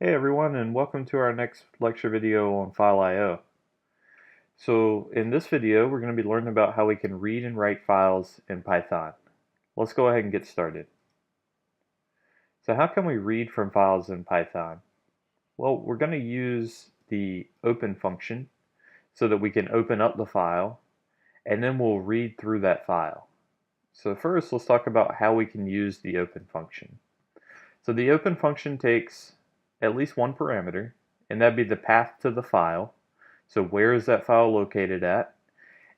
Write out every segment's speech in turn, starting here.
Hey everyone, and welcome to our next lecture video on File I/O. So in this video we're going to be learning about how we can read and write files in Python. Let's go ahead and get started. So how can we read from files in Python? Well, we're going to use the open function so that we can open up the file and then we'll read through that file. So first let's talk about how we can use the open function. So the open function takes at least one parameter, and that'd be the path to the file. So where is that file located at?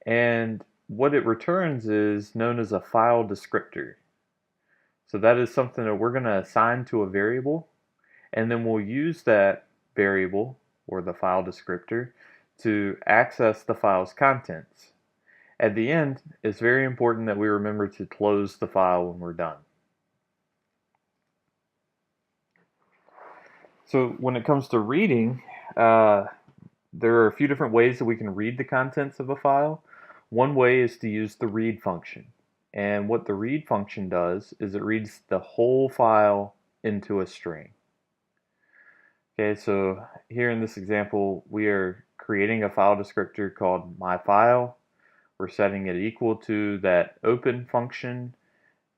And what it returns is known as a file descriptor. So that is something that we're going to assign to a variable, and then we'll use that variable, or the file descriptor, to access the file's contents. At the end, it's very important that we remember to close the file when we're done. So when it comes to reading, there are a few different ways that we can read the contents of a file. One way is to use the read function. And what the read function does is it reads the whole file into a string. Okay, so here in this example, we are creating a file descriptor called myFile. We're setting it equal to that open function,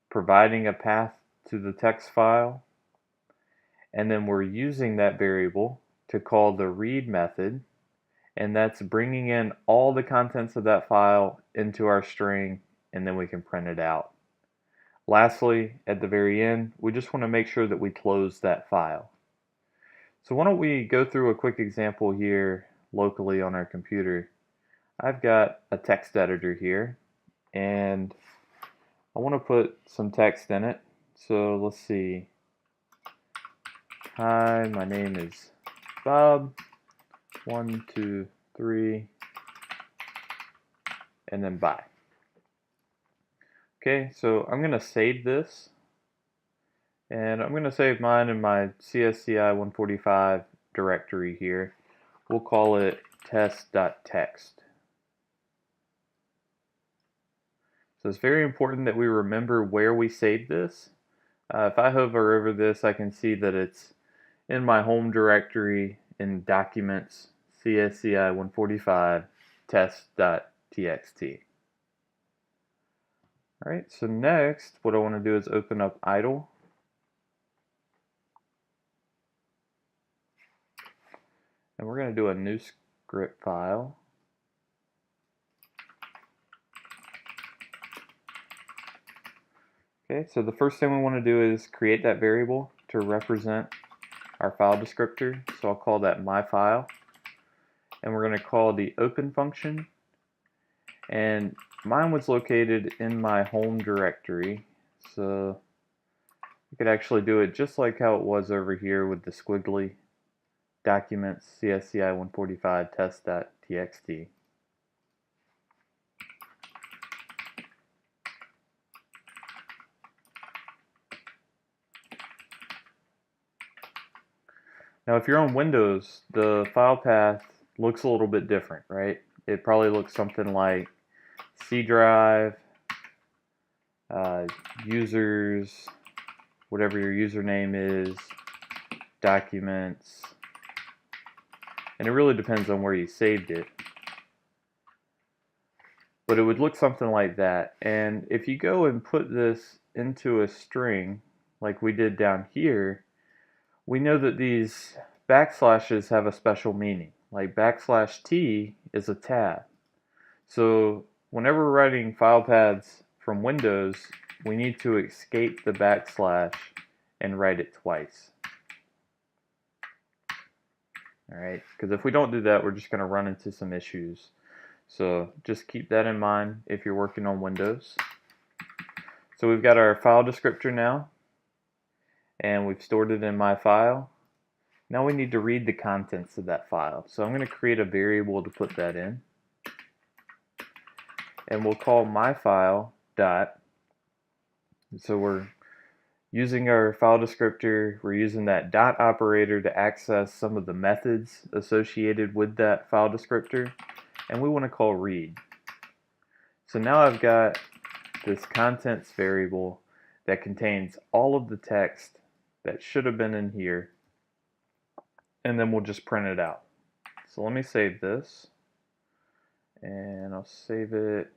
providing a path to the text file, and then we're using that variable to call the read method, and that's bringing in all the contents of that file into our string, and then we can print it out. Lastly, at the very end, we just want to make sure that we close that file. So why don't we go through a quick example here locally on our computer. I've got a text editor here, and I want to put some text in it. So let's see. Hi, my name is Bob. 1, 2, 3, and then bye. Okay, so I'm going to save this, and I'm going to save mine in my CSCI 145 directory here. We'll call it test.txt. So it's very important that we remember where we saved this. If I hover over this, I can see that it's in my home directory in Documents, CSCI 145, test.txt. Alright, so next, what I want to do is open up idle. And we're going to do a new script file. Okay, so the first thing we want to do is create that variable to represent our file descriptor. So I'll call that myFile. And we're going to call the open function. And mine was located in my home directory. So you could actually do it just like how it was over here with the squiggly Documents CSCI 145 test.txt. Now if you're on Windows, the file path looks a little bit different, right? It probably looks something like C drive, users, whatever your username is, documents, and it really depends on where you saved it. But it would look something like that. And if you go and put this into a string, like we did down here, we know that these backslashes have a special meaning. Like \t is a tab. So whenever we're writing file paths from Windows, we need to escape the backslash and write it twice. Alright, because if we don't do that, we're just going to run into some issues. So just keep that in mind if you're working on Windows. So we've got our file descriptor now, and we've stored it in myFile. Now we need to read the contents of that file. So I'm going to create a variable to put that in. And we'll call myFile dot. So we're using our file descriptor, we're using that dot operator to access some of the methods associated with that file descriptor, and we want to call read. So now I've got this contents variable that contains all of the text that should have been in here, and then we'll just print it out. So let me save this, and I'll save it,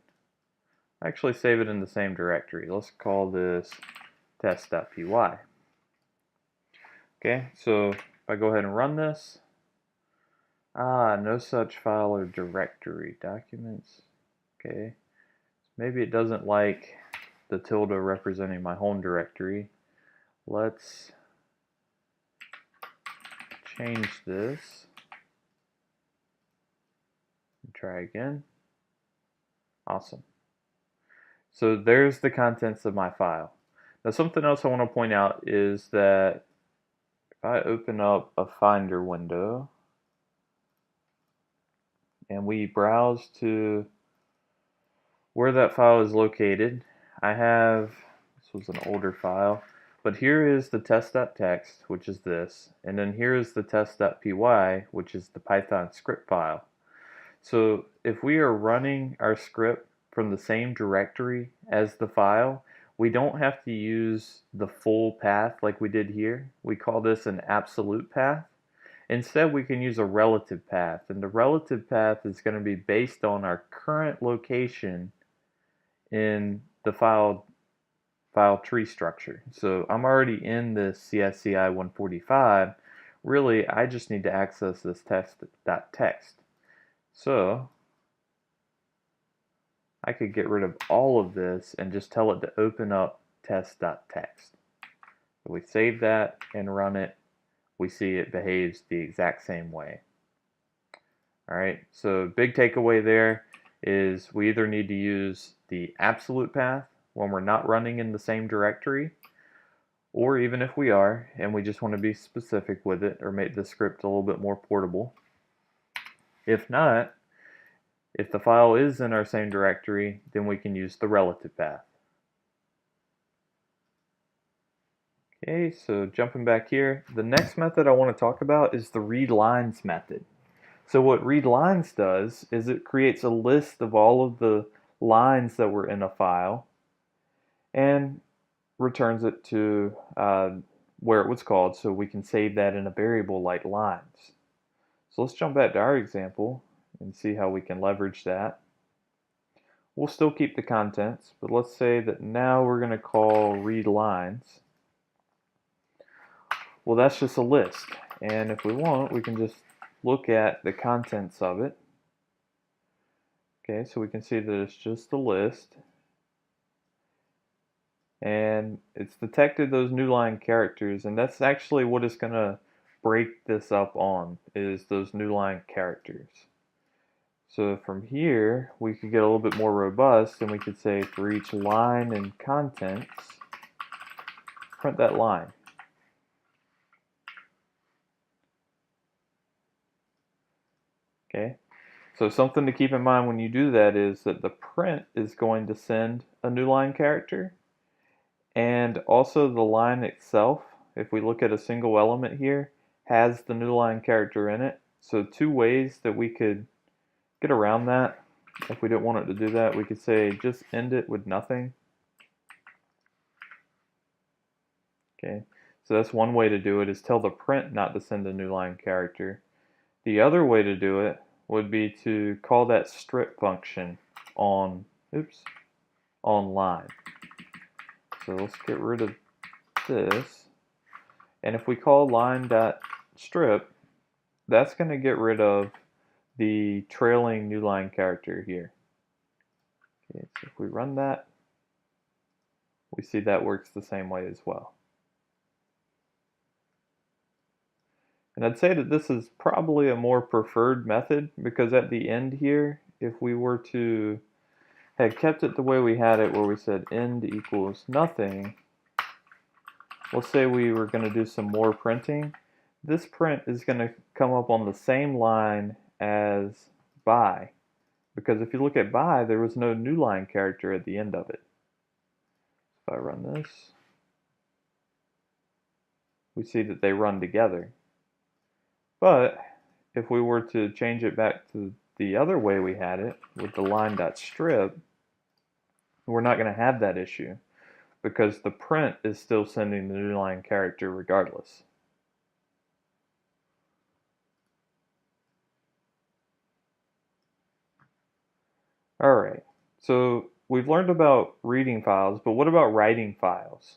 actually save it in the same directory. Let's call this test.py. Okay, so if I go ahead and run this, no such file or directory. Documents, okay. Maybe it doesn't like the tilde representing my home directory. Let's change this. Try again. Awesome. So there's the contents of my file. Now something else I want to point out is that if I open up a Finder window and we browse to where that file is located, I have, this was an older file, but here is the test.txt, which is this, and then here is the test.py, which is the Python script file. So if we are running our script from the same directory as the file, we don't have to use the full path like we did here. We call this an absolute path. Instead, we can use a relative path, and the relative path is going to be based on our current location in the file tree structure. So I'm already in this CSCI 145. Really, I just need to access this test.txt. So I could get rid of all of this and just tell it to open up test.txt. If we save that and run it, we see it behaves the exact same way. Alright, so big takeaway there is we either need to use the absolute path when we're not running in the same directory, or even if we are and we just want to be specific with it or make the script a little bit more portable. If not, if the file is in our same directory, then we can use the relative path. Okay, so jumping back here, the next method I want to talk about is the readLines method. So what readLines does is it creates a list of all of the lines that were in a file and returns it to where it was called, so we can save that in a variable like lines. So let's jump back to our example and see how we can leverage that. We'll still keep the contents, but let's say that now we're going to call readLines. Well, that's just a list, and if we want, we can just look at the contents of it. Okay, so we can see that it's just a list, and it's detected those new line characters, and that's actually what it's going to break this up on, is those new line characters. So from here, we could get a little bit more robust, and we could say for each line and contents, print that line. Okay, so something to keep in mind when you do that is that the print is going to send a new line character, and also the line itself, if we look at a single element here, has the new line character in it. So two ways that we could get around that, if we didn't want it to do that, we could say just end it with nothing. Okay, so that's one way to do it, is tell the print not to send a new line character. The other way to do it would be to call that strip function on line. So let's get rid of this, and if we call line.strip, that's going to get rid of the trailing new line character here. Okay, so if we run that, we see that works the same way as well. And I'd say that this is probably a more preferred method, because at the end here, if we were to have kept it the way we had it, where we said end equals nothing, let's say we were going to do some more printing, this print is going to come up on the same line as by, because if you look at by, there was no new line character at the end of it. If I run this, we see that they run together. But if we were to change it back to the other way we had it, with the line.strip, we're not going to have that issue, because the print is still sending the new line character regardless. All right, so we've learned about reading files, but what about writing files?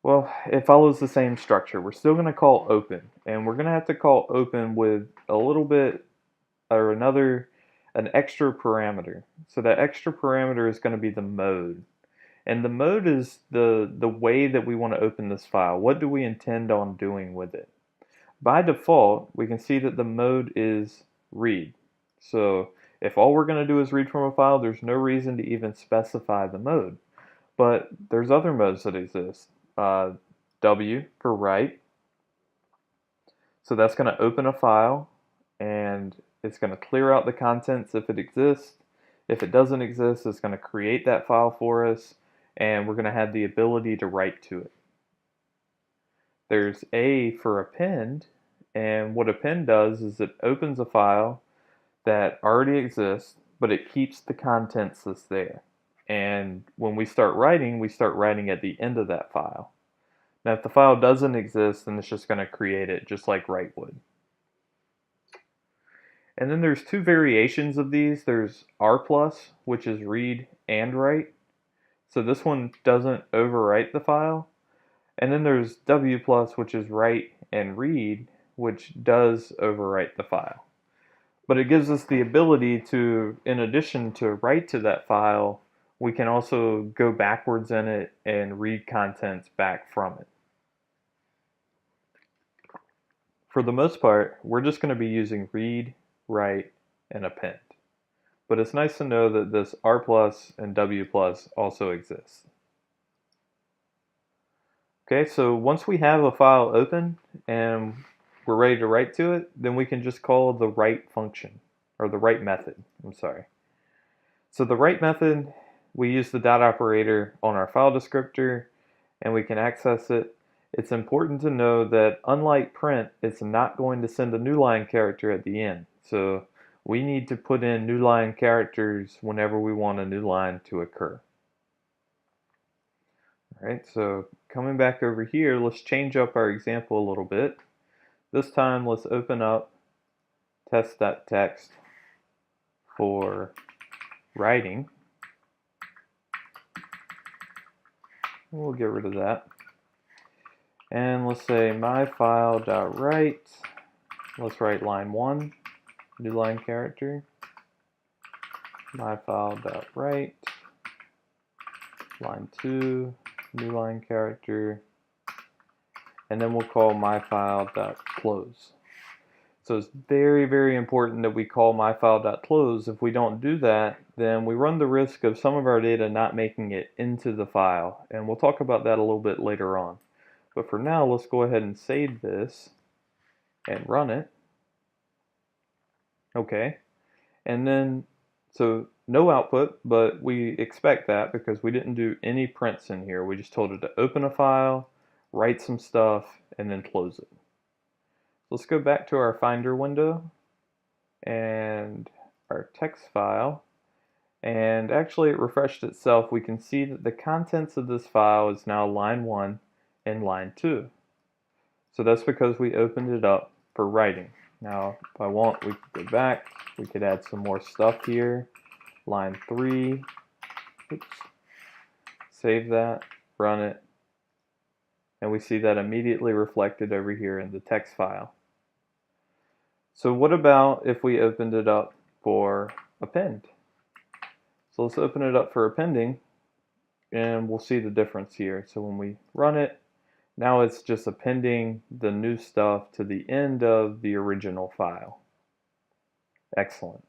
Well, it follows the same structure. We're still going to call open, and we're going to have to call open with a little bit or an extra parameter. So that extra parameter is going to be the mode. And the mode is the way that we want to open this file. What do we intend on doing with it? By default, we can see that the mode is read. So if all we're going to do is read from a file, there's no reason to even specify the mode. But there's other modes that exist. W for write. So that's going to open a file and it's going to clear out the contents if it exists. If it doesn't exist, it's going to create that file for us and we're going to have the ability to write to it. There's A for append, and what append does is it opens a file that already exists, but it keeps the contents that's there. And when we start writing at the end of that file. Now if the file doesn't exist, then it's just going to create it just like write would. And then there's two variations of these. There's R+, which is read and write. So this one doesn't overwrite the file. And then there's W+, which is write and read, which does overwrite the file. But it gives us the ability to, in addition to write to that file, we can also go backwards in it and read contents back from it. For the most part, we're just going to be using read, write, and append. But it's nice to know that this R+ and W+ also exists. Okay, so once we have a file open and we're ready to write to it, then we can just call the write function, or the write method, I'm sorry. So the write method, we use the dot operator on our file descriptor and we can access it. It's important to know that unlike print, it's not going to send a new line character at the end. So we need to put in new line characters whenever we want a new line to occur. All right, so coming back over here, let's change up our example a little bit. This time, let's open up test.txt for writing. We'll get rid of that. And let's say myfile.write. Let's write line 1, new line character. Myfile.write. Line 2, new line character. And then we'll call myfile.close. So it's very, very important that we call myfile.close. If we don't do that, then we run the risk of some of our data not making it into the file. And we'll talk about that a little bit later on. But for now, let's go ahead and save this and run it. Okay. And then, so no output, but we expect that because we didn't do any prints in here. We just told it to open a file, write some stuff, and then close it. Let's go back to our Finder window and our text file. And actually it refreshed itself. We can see that the contents of this file is now line 1 and line 2. So that's because we opened it up for writing. Now, if I want, we could go back. We could add some more stuff here. Line 3. Oops. Save that, run it. And we see that immediately reflected over here in the text file. So what about if we opened it up for append? So let's open it up for appending and we'll see the difference here. So when we run it, now it's just appending the new stuff to the end of the original file. Excellent.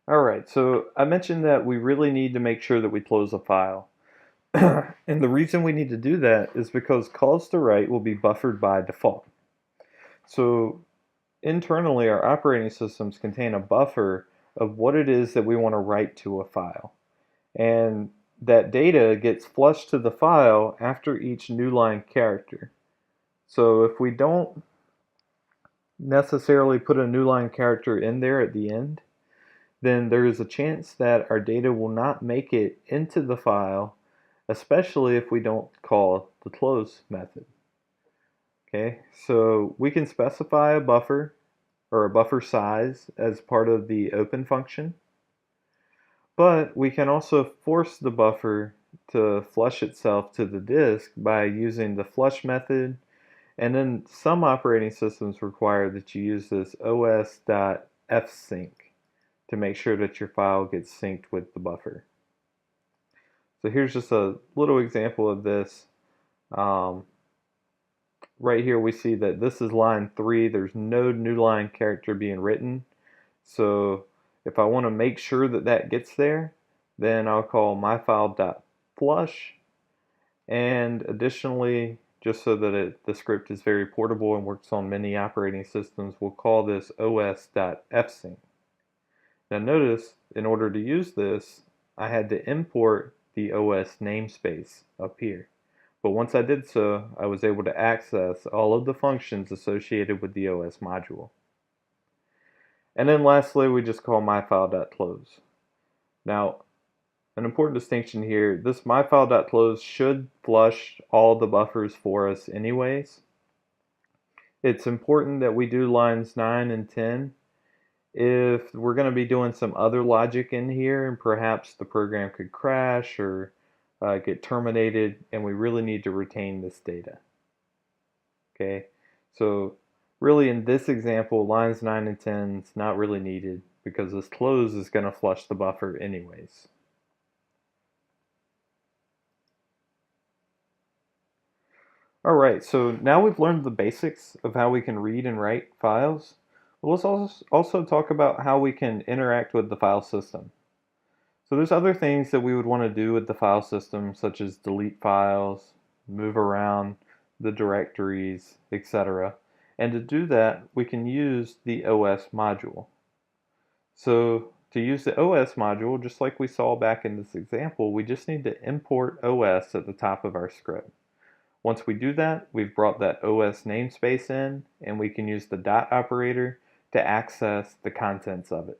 Alright, so I mentioned that we really need to make sure that we close a file. And the reason we need to do that is because calls to write will be buffered by default. So internally, our operating systems contain a buffer of what it is that we want to write to a file. And that data gets flushed to the file after each new line character. So if we don't necessarily put a new line character in there at the end, then there is a chance that our data will not make it into the file, especially if we don't call the close method. Okay, so we can specify a buffer or a buffer size as part of the open function, but we can also force the buffer to flush itself to the disk by using the flush method, and then some operating systems require that you use this os.fsync to make sure that your file gets synced with the buffer. So here's just a little example of this. Um, right here we see that this is line 3. There's no new line character being written. So if I want to make sure that that gets there, then I'll call myfile.flush. And additionally, just so that the script is very portable and works on many operating systems, we'll call this os.fsync. Now notice, in order to use this, I had to import the OS namespace up here. But once I did so, I was able to access all of the functions associated with the OS module. And then lastly, we just call myfile.close. Now, an important distinction here, this myfile.close should flush all the buffers for us anyways. It's important that we do lines 9 and 10 if we're going to be doing some other logic in here, and perhaps the program could crash or get terminated, and we really need to retain this data. Okay, so really in this example, lines 9 and 10 is not really needed because this close is going to flush the buffer anyways. Alright, so now we've learned the basics of how we can read and write files. Let's also talk about how we can interact with the file system. So there's other things that we would want to do with the file system, such as delete files, move around the directories, etc. And to do that, we can use the OS module. So to use the OS module, just like we saw back in this example, we just need to import OS at the top of our script. Once we do that, we've brought that OS namespace in, and we can use the dot operator to access the contents of it.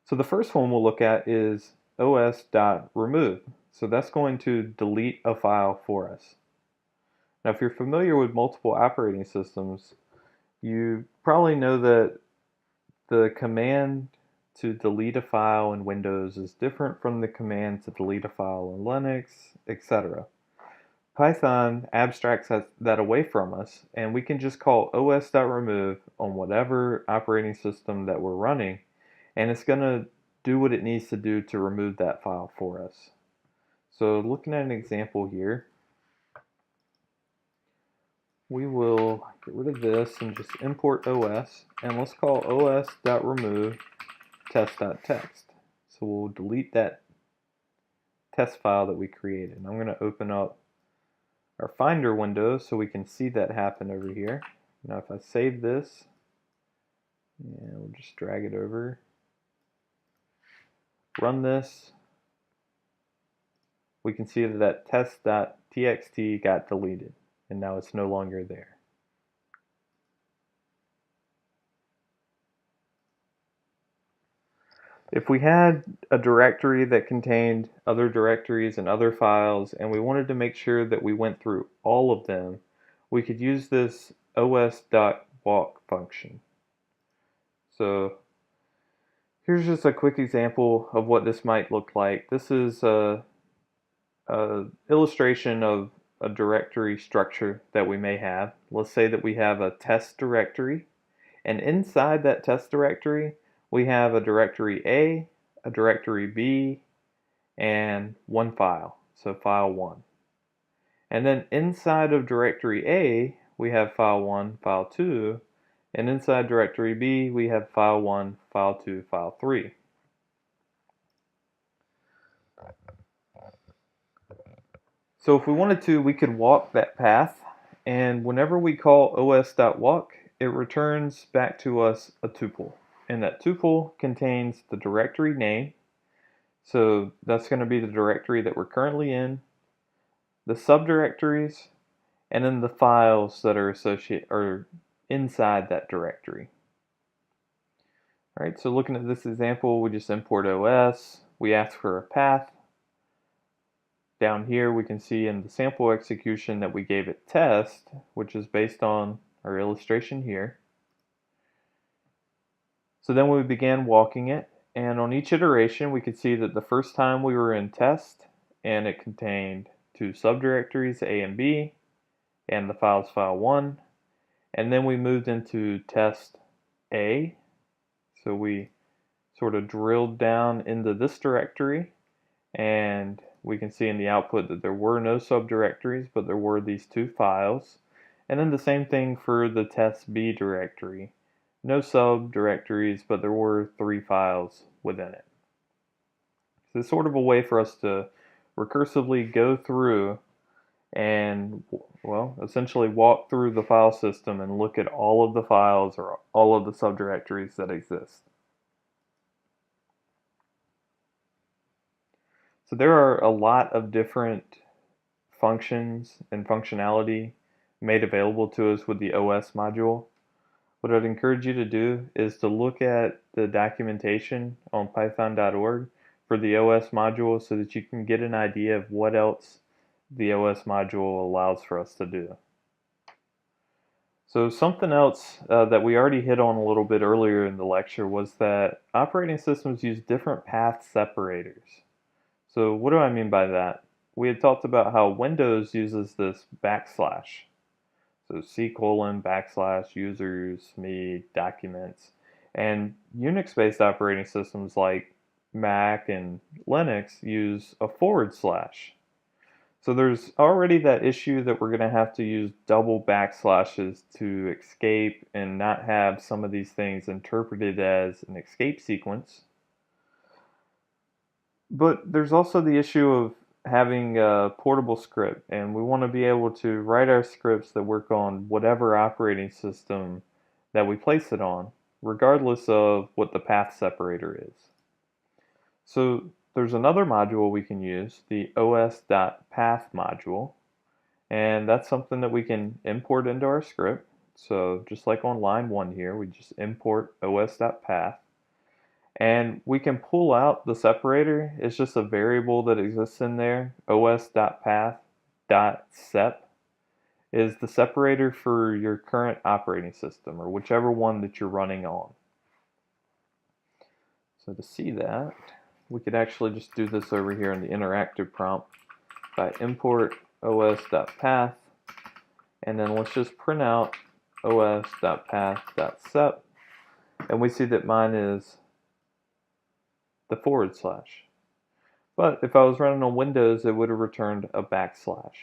So the first one we'll look at is os.remove. So that's going to delete a file for us. Now if you're familiar with multiple operating systems, you probably know that the command to delete a file in Windows is different from the command to delete a file in Linux, etc. Python abstracts that away from us, and we can just call os.remove on whatever operating system that we're running, and it's going to do what it needs to do to remove that file for us. So looking at an example here, we will get rid of this and just import OS, and let's call os.remove test.txt. So we'll delete that test file that we created. I'm going to open up our Finder window so we can see that happen over here. Now if I save this, and we'll just drag it over, run this, we can see that test.txt got deleted, and now it's no longer there. If we had a directory that contained other directories and other files, and we wanted to make sure that we went through all of them, we could use this os.walk function. So here's just a quick example of what this might look like. This is a illustration of a directory structure that we may have. Let's say that we have a test directory, and inside that test directory we have a directory A, a directory B, and one file, so file 1. And then inside of directory A we have file 1, file 2, and inside directory B we have file 1, file 2, file 3. So if we wanted to, we could walk that path, and whenever we call os.walk, it returns back to us a tuple. And that tuple contains the directory name, so that's going to be the directory that we're currently in, the subdirectories, and then the files that are inside that directory. Alright, so looking at this example, we just import OS, we ask for a path, down here we can see in the sample execution that we gave it test, which is based on our illustration here. So then we began walking it, and on each iteration we could see that the first time we were in test, and it contained two subdirectories, A and B, and the file's file 1, and then we moved into test A. So we sort of drilled down into this directory, and we can see in the output that there were no subdirectories, but there were these two files. And then the same thing for the test B directory. No subdirectories, but there were 3 files within it. So it's sort of a way for us to recursively go through and, well, essentially walk through the file system and look at all of the files or all of the subdirectories that exist. So there are a lot of different functions and functionality made available to us with the OS module. What I'd encourage you to do is to look at the documentation on python.org for the OS module so that you can get an idea of what else the OS module allows for us to do. So something else that we already hit on a little bit earlier in the lecture was that operating systems use different path separators. So what do I mean by that? We had talked about how Windows uses this backslash. So C:\\/ users, me, documents. And Unix-based operating systems like Mac and Linux use a /. So there's already that issue that we're going to have to use double backslashes to escape and not have some of these things interpreted as an escape sequence. But there's also the issue of having a portable script, and we want to be able to write our scripts that work on whatever operating system that we place it on, regardless of what the path separator is. So there's another module we can use, the os.path module, and that's something that we can import into our script. So just like on line 1 here, we just import os.path. And we can pull out the separator. It's just a variable that exists in there. os.path.sep is the separator for your current operating system, or whichever one that you're running on. So to see that, we could actually just do this over here in the interactive prompt by import os.path, and then let's just print out os.path.sep, and we see that mine is the /. But if I was running on Windows, it would have returned a backslash.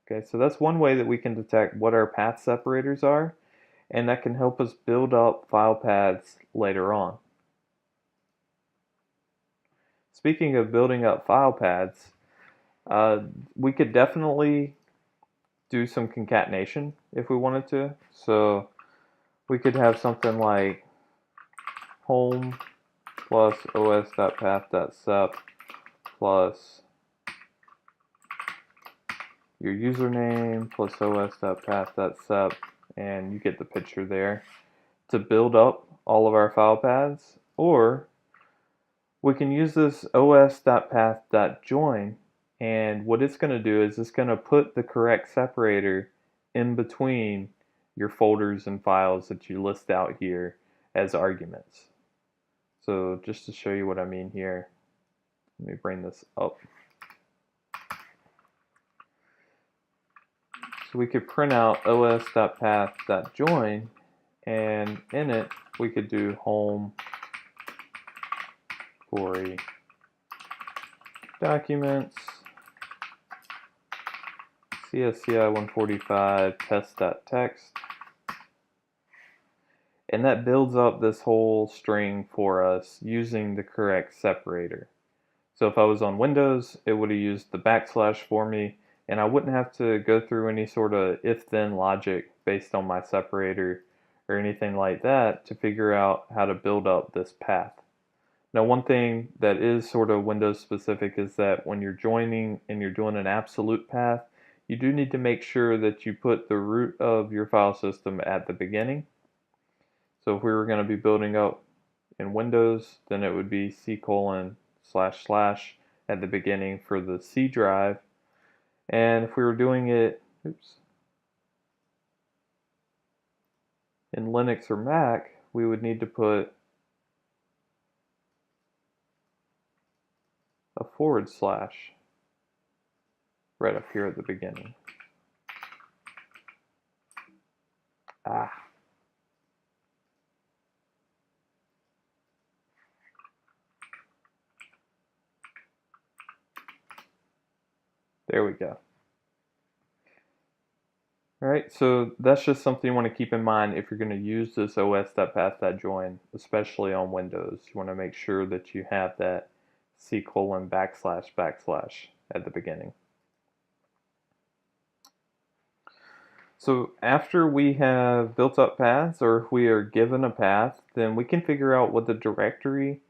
Okay, so that's one way that we can detect what our path separators are, and that can help us build up file paths later on. Speaking of building up file paths, we could definitely do some concatenation if we wanted to. So we could have something like home plus os.path.sep plus your username plus os.path.sep, and you get the picture there, to build up all of our file paths. Or we can use this os.path.join, and what it's going to do is it's going to put the correct separator in between your folders and files that you list out here as arguments. So just to show you what I mean here, let me bring this up. So we could print out os.path.join, and in it we could do home, query, documents, CSCI 145 test.txt, and that builds up this whole string for us using the correct separator. So if I was on Windows, it would have used the backslash for me, and I wouldn't have to go through any sort of if-then logic based on my separator or anything like that to figure out how to build up this path. Now, one thing that is sort of Windows specific is that when you're joining and you're doing an absolute path, you do need to make sure that you put the root of your file system at the beginning. So if we were going to be building up in Windows, then it would be C:// at the beginning for the C drive, And if we were doing it, in Linux or Mac, we would need to put a / right up here at the beginning. There we go. All right, so that's just something you want to keep in mind if you're going to use this os.path.join, especially on Windows. You want to make sure that you have that // at the beginning. So after we have built up paths, or if we are given a path, then we can figure out what the directory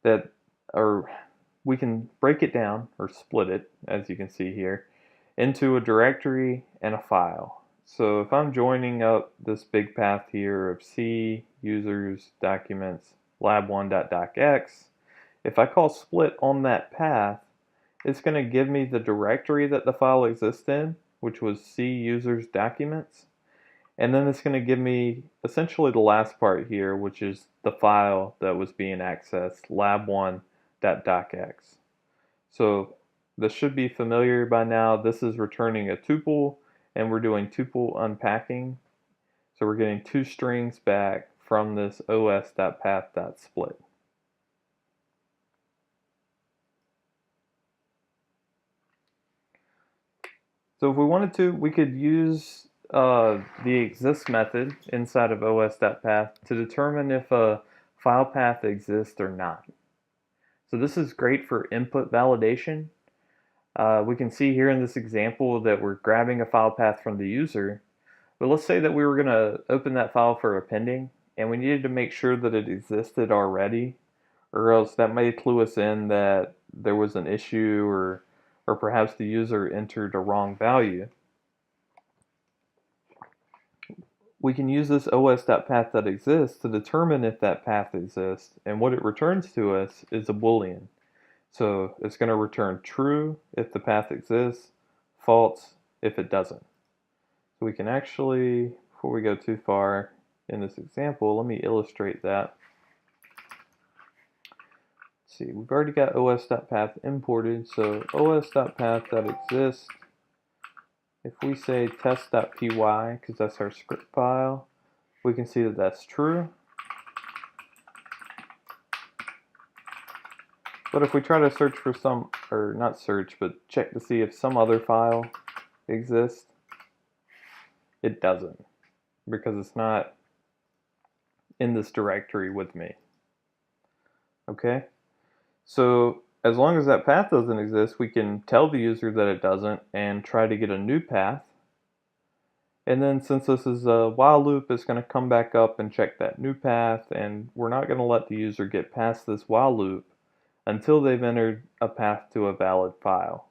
that, or we can break it down or split it, as you can see here, into a directory and a file. So if I'm joining up this big path here of C, users, documents, lab1.docx, if I call split on that path, it's going to give me the directory that the file exists in, which was C, users, documents. And then it's going to give me essentially the last part here, which is the file that was being accessed, lab1.docx. So this should be familiar by now. This is returning a tuple, and we're doing tuple unpacking. So we're getting two strings back from this os.path.split. So if we wanted to, we could use the exists method inside of os.path to determine if a file path exists or not. So this is great for input validation. We can see here in this example that we're grabbing a file path from the user, but let's say that we were going to open that file for appending and we needed to make sure that it existed already, or else that may clue us in that there was an issue, or perhaps the user entered a wrong value. We can use this os.path.exists to determine if that path exists, and what it returns to us is a Boolean. So it's going to return true if the path exists, false if it doesn't. So we can actually, before we go too far in this example, let me illustrate that. Let's see, we've already got os.path imported, so os.path.exists. If we say test.py, because that's our script file, we can see that that's true. But if we try to search for some, or not search, but check to see if some other file exists, it doesn't, because it's not in this directory with me. Okay? So as long as that path doesn't exist, we can tell the user that it doesn't and try to get a new path. And then since this is a while loop, it's going to come back up and check that new path, and we're not going to let the user get past this while loop until they've entered a path to a valid file.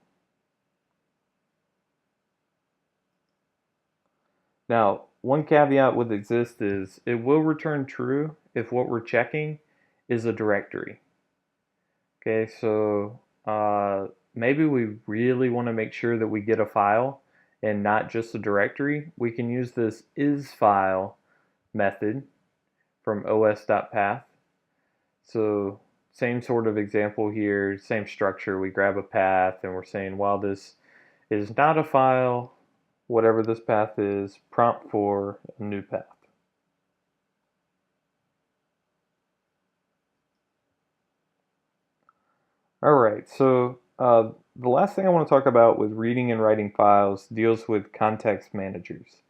Now, one caveat with exist is it will return true if what we're checking is a directory. Okay, so maybe we really want to make sure that we get a file and not just a directory. We can use this isFile method from os.path. So same sort of example here, same structure. We grab a path and we're saying, while this is not a file, whatever this path is, prompt for a new path. Alright, so the last thing I want to talk about with reading and writing files deals with context managers.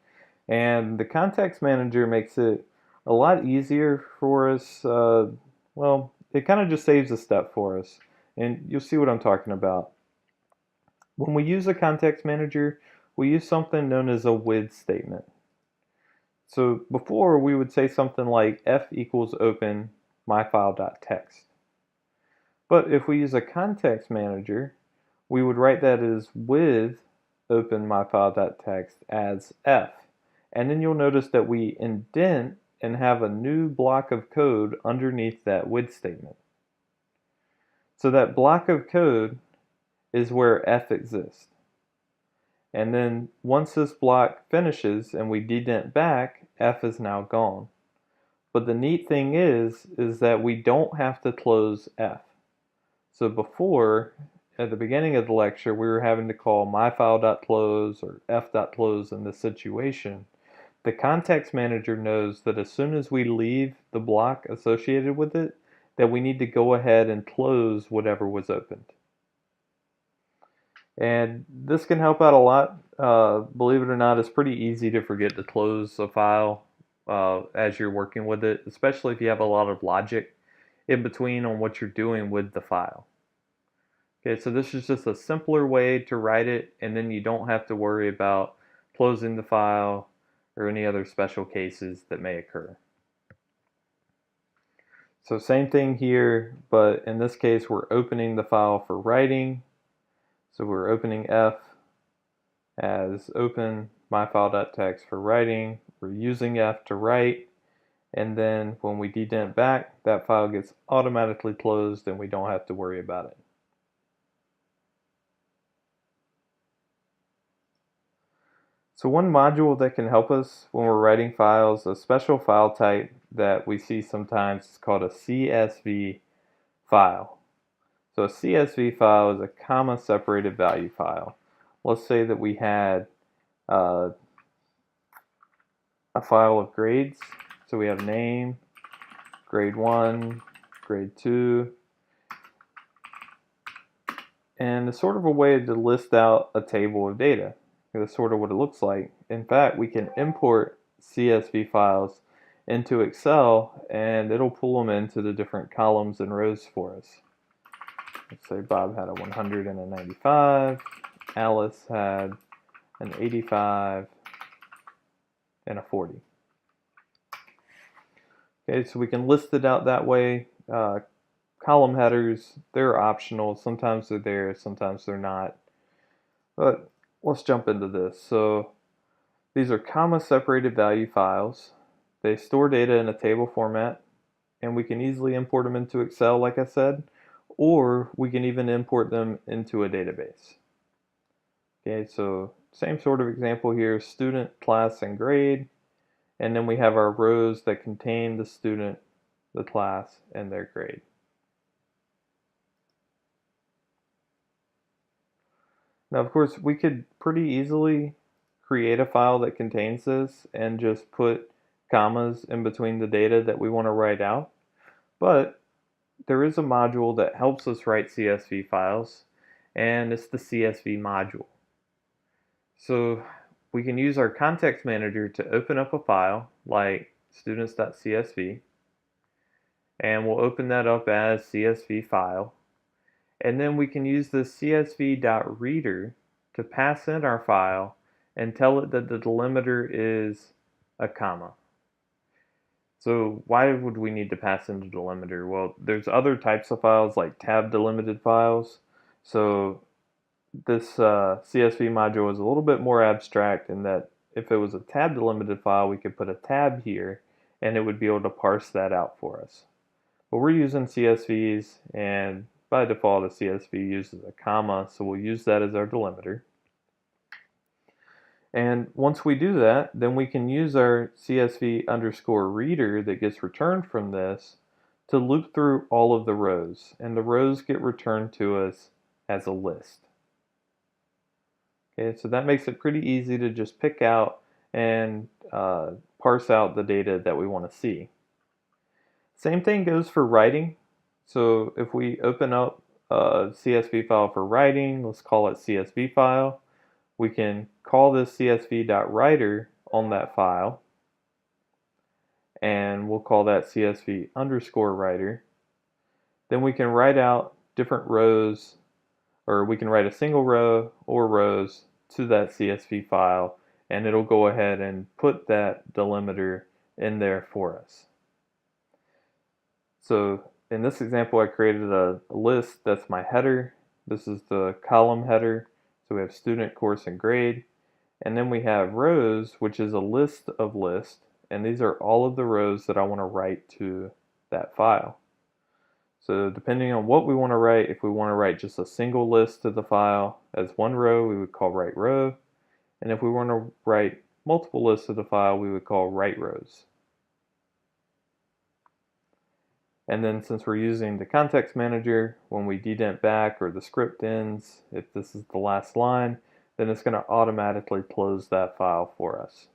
And the context manager makes it a lot easier for us. Well, it kind of just saves a step for us. And you'll see what I'm talking about. When we use a context manager, we use something known as a with statement. So before, we would say something like f equals open myfile.txt. But if we use a context manager, we would write that as with open myfile.txt as f. And then you'll notice that we indent and have a new block of code underneath that with statement. So that block of code is where f exists. And then once this block finishes and we dedent back, F is now gone. But the neat thing is that we don't have to close F. So before, at the beginning of the lecture, we were having to call myfile.close or f.close in this situation. The context manager knows that as soon as we leave the block associated with it, that we need to go ahead and close whatever was opened. And this can help out a lot. Believe it or not, it's pretty easy to forget to close a file as you're working with it, especially if you have a lot of logic in between on what you're doing with the file. Okay, so this is just a simpler way to write it, and then you don't have to worry about closing the file or any other special cases that may occur. So same thing here, but in this case we're opening the file for writing. So we're opening F as open myfile.txt for writing. We're using F to write, and then when we dedent back, that file gets automatically closed and we don't have to worry about it. So one module that can help us when we're writing files, a special file type that we see sometimes is called a CSV file. So a CSV file is a comma separated value file. Let's say that we had a file of grades. So we have name, grade 1, grade 2, and it's sort of a way to list out a table of data. That's sort of what it looks like. In fact, we can import CSV files into Excel and it'll pull them into the different columns and rows for us. Let's say Bob had a 100 and a 95, Alice had an 85 and a 40. Okay, so we can list it out that way. Column headers, they're optional. Sometimes they're there, sometimes they're not. But let's jump into this. So these are comma separated value files. They store data in a table format, and we can easily import them into Excel, like I said, or we can even import them into a database. Okay, so same sort of example here, student, class, and grade, and then we have our rows that contain the student, the class, and their grade. Now, of course, we could pretty easily create a file that contains this and just put commas in between the data that we want to write out. But there is a module that helps us write CSV files, and it's the CSV module. So we can use our context manager to open up a file like students.csv, and we'll open that up as CSV file. And then we can use the csv.reader to pass in our file and tell it that the delimiter is a comma. So why would we need to pass in the delimiter? Well, there's other types of files like tab delimited files. So this CSV module is a little bit more abstract in that if it was a tab delimited file, we could put a tab here and it would be able to parse that out for us. But we're using CSVs, and by default a CSV uses a comma, so we'll use that as our delimiter. And once we do that, then we can use our CSV underscore reader that gets returned from this to loop through all of the rows, and the rows get returned to us as a list. Okay, so that makes it pretty easy to just pick out and parse out the data that we want to see. Same thing goes for writing. So if we open up a CSV file for writing, let's call it CSV file, we can call this csv.writer on that file, and we'll call that csv underscore writer. Then we can write out different rows, or we can write a single row or rows to that CSV file, and it'll go ahead and put that delimiter in there for us. So in this example, I created a list. That's my header. This is the column header. So we have student, course, and grade. And then we have rows, which is a list of lists. And these are all of the rows that I want to write to that file. So depending on what we want to write, if we want to write just a single list to the file as one row, we would call write row. And if we want to write multiple lists of the file, we would call write rows. And then since we're using the context manager, when we dedent back or the script ends, if this is the last line, then it's going to automatically close that file for us.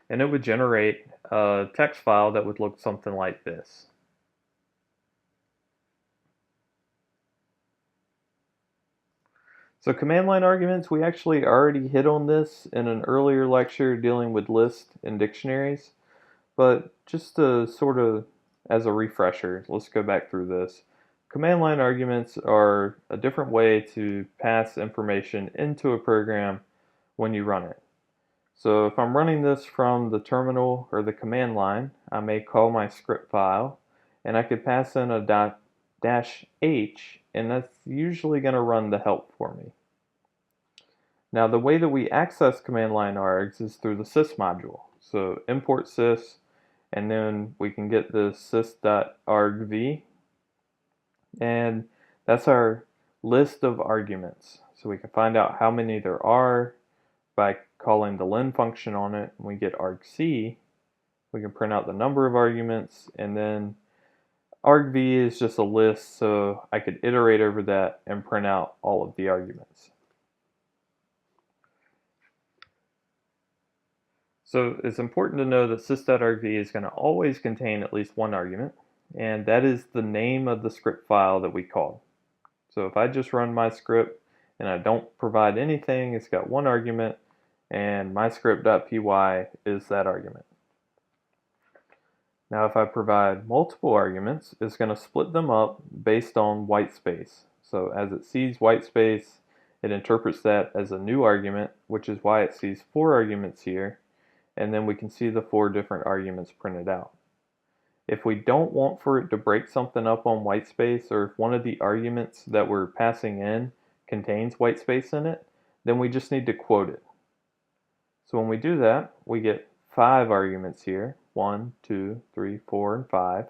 And it would generate a text file that would look something like this. So command line arguments, we actually already hit on this in an earlier lecture dealing with lists and dictionaries. But just to sort of, as a refresher, let's go back through this. Command line arguments are a different way to pass information into a program when you run it. So if I'm running this from the terminal or the command line, I may call my script file, and I could pass in a -h, and that's usually going to run the help for me. Now the way that we access command line args is through the sys module. So import sys, and then we can get the sys.argv, and that's our list of arguments. So we can find out how many there are by calling the len function on it. When we get argc, we can print out the number of arguments, and then argv is just a list, so I could iterate over that and print out all of the arguments. So it's important to know that sys.argv is going to always contain at least one argument, and that is the name of the script file that we called. So if I just run my script and I don't provide anything, it's got one argument, and my script.py is that argument. Now if I provide multiple arguments, it's going to split them up based on white space. So as it sees white space, it interprets that as a new argument, which is why it sees 4 arguments here, and then we can see the 4 different arguments printed out. If we don't want for it to break something up on white space, or if one of the arguments that we're passing in contains white space in it, then we just need to quote it. So when we do that, we get 5 arguments here, 1, 2, 3, 4, and 5.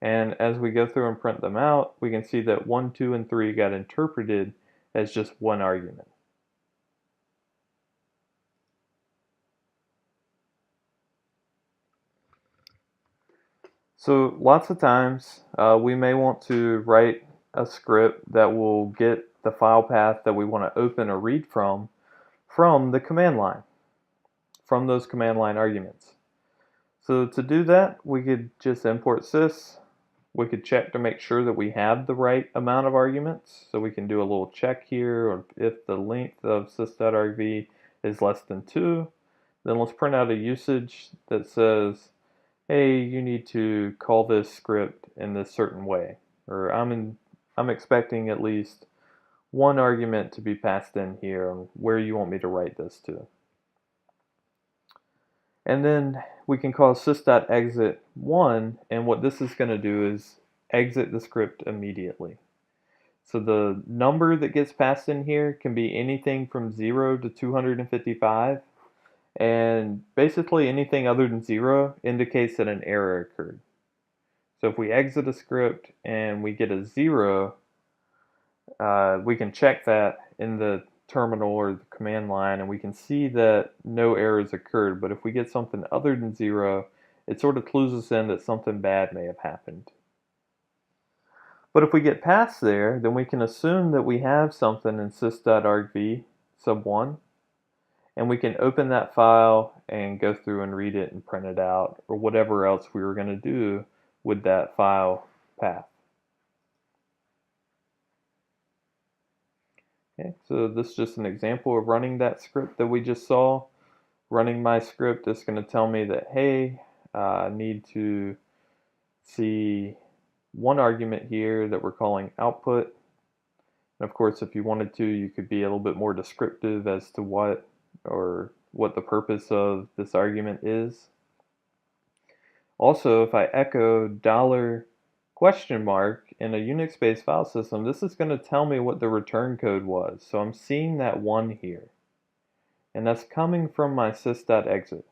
And as we go through and print them out, we can see that 1, 2, and 3 got interpreted as just one argument. So lots of times we may want to write a script that will get the file path that we want to open or read from the command line, from those command line arguments. So to do that, we could just import sys. We could check to make sure that we have the right amount of arguments. So we can do a little check here, or if the length of sys.argv is less than 2, then let's print out a usage that says, hey, you need to call this script in this certain way, or I'm expecting at least one argument to be passed in here on where you want me to write this to. And then we can call sys.exit1, and what this is going to do is exit the script immediately. So the number that gets passed in here can be anything from 0 to 255, and basically anything other than 0 indicates that an error occurred. So if we exit a script and we get a 0, we can check that in the terminal or the command line, and we can see that no errors occurred. But if we get something other than 0, it sort of clues us in that something bad may have happened. But if we get past there, then we can assume that we have something in sys.argv sub 1, and we can open that file and go through and read it and print it out, or whatever else we were going to do with that file path. Okay, so this is just an example of running that script that we just saw. Running my script is going to tell me that, hey, I need to see one argument here that we're calling output. And of course, if you wanted to, you could be a little bit more descriptive as to what the purpose of this argument is. Also, if I echo $question mark in a Unix-based file system, this is going to tell me what the return code was. So I'm seeing that 1 here. And that's coming from my sys.exit.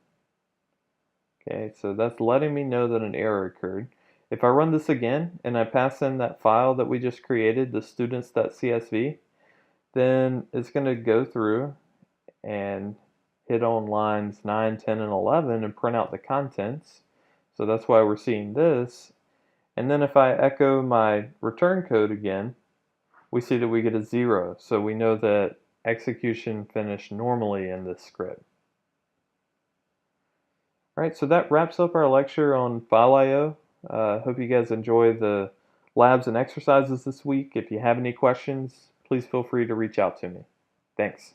Okay, so that's letting me know that an error occurred. If I run this again and I pass in that file that we just created, the students.csv, then it's going to go through and hit on lines 9, 10, and 11 and print out the contents. So that's why we're seeing this. And then if I echo my return code again, we see that we get a 0. So we know that execution finished normally in this script. All right, so that wraps up our lecture on file I/O. Hope you guys enjoy the labs and exercises this week. If you have any questions, please feel free to reach out to me. Thanks.